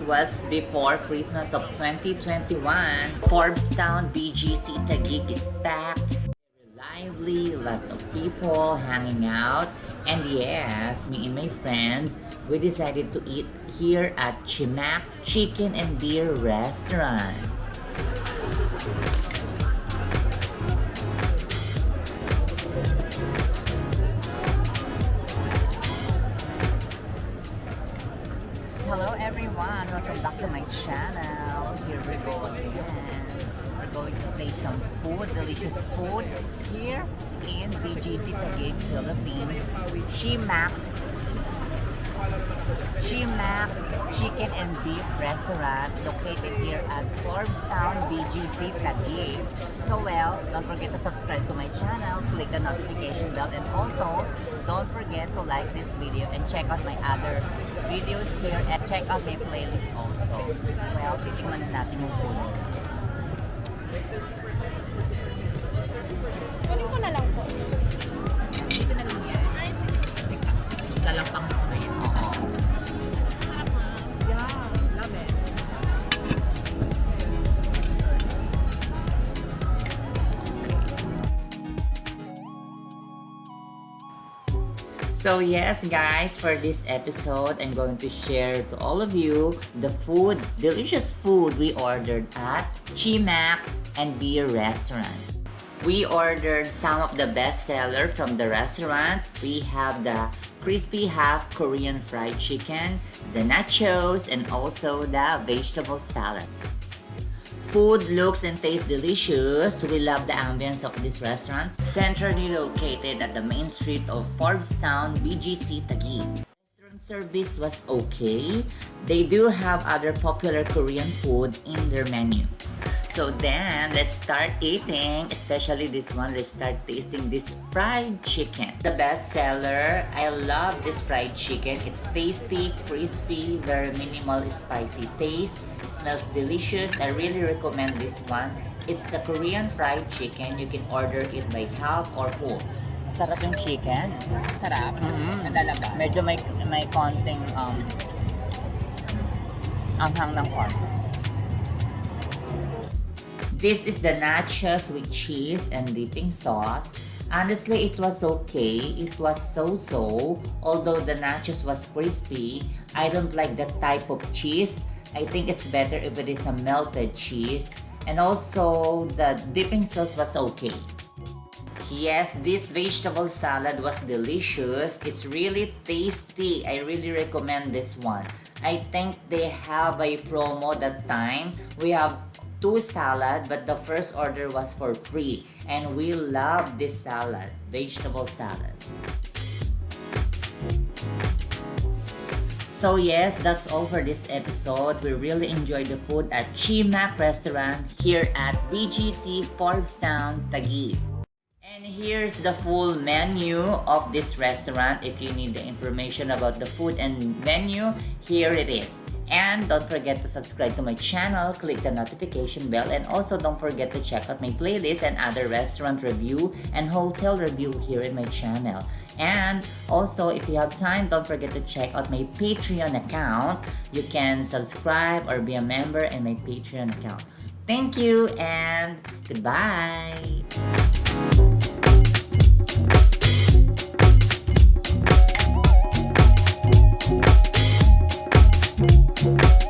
was before Christmas of 2021. Forbestown BGC Taguig is packed. Lively, lots of people hanging out. And yes, me and my friends, we decided to eat here at Chi Mac Chicken and Beer Restaurant. Hello everyone, welcome back to my channel. Here we go again. We're going to taste some food, delicious food here in BGC Taguig Philippines. Chi Mac Chicken and Beef Restaurant located here at Forbestown BGC Taguig. So don't forget to subscribe to my channel, click the notification bell, and also don't forget to like this video and check out my other videos here and check out my playlist also. Titingnan natin yung food. Kunin ko na lang po. Dito na lang yan. Lalampang ko na yan. Oo. Yeah, love it. So yes guys, for this episode, I'm going to share to all of you the food, delicious food we ordered at Chi Mac and Beer Restaurant. We ordered some of the best seller from the restaurant. We have the crispy half Korean fried chicken, the nachos, and also the vegetable salad. Food looks and tastes delicious. We love the ambience of this restaurant, centrally located at the main street of Forbestown, BGC Taguig. Restaurant service was okay. They do have other popular Korean food in their menu. So then, let's start eating, especially this one. Let's start tasting this fried chicken. The best seller. I love this fried chicken. It's tasty, crispy, very minimal spicy taste. It smells delicious. I really recommend this one. It's the Korean fried chicken. You can order it by half or whole. Sarap yung chicken. Sarap. Nadalaga. Medyo may konting anghang ng corn. This is the nachos with cheese and dipping sauce. Honestly, it was okay. It was so-so. Although the nachos was crispy, I don't like that type of cheese. I think it's better if it is a melted cheese. And also, the dipping sauce was okay. Yes, this vegetable salad was delicious. It's really tasty. I really recommend this one. I think they have a promo that time. We have 2 salad, but the first order was for free. And we love this salad, vegetable salad. So yes, that's all for this episode. We really enjoyed the food at Chi Mac Restaurant here at BGC Forbestown, Taguig. And here's the full menu of this restaurant. If you need the information about the food and menu, here it is. And don't forget to subscribe to my channel, click the notification bell, and also don't forget to check out my playlist and other restaurant review and hotel review here in my channel. And also, if you have time, don't forget to check out my Patreon account. You can subscribe or be a member in my Patreon account. Thank you and goodbye! Thank you.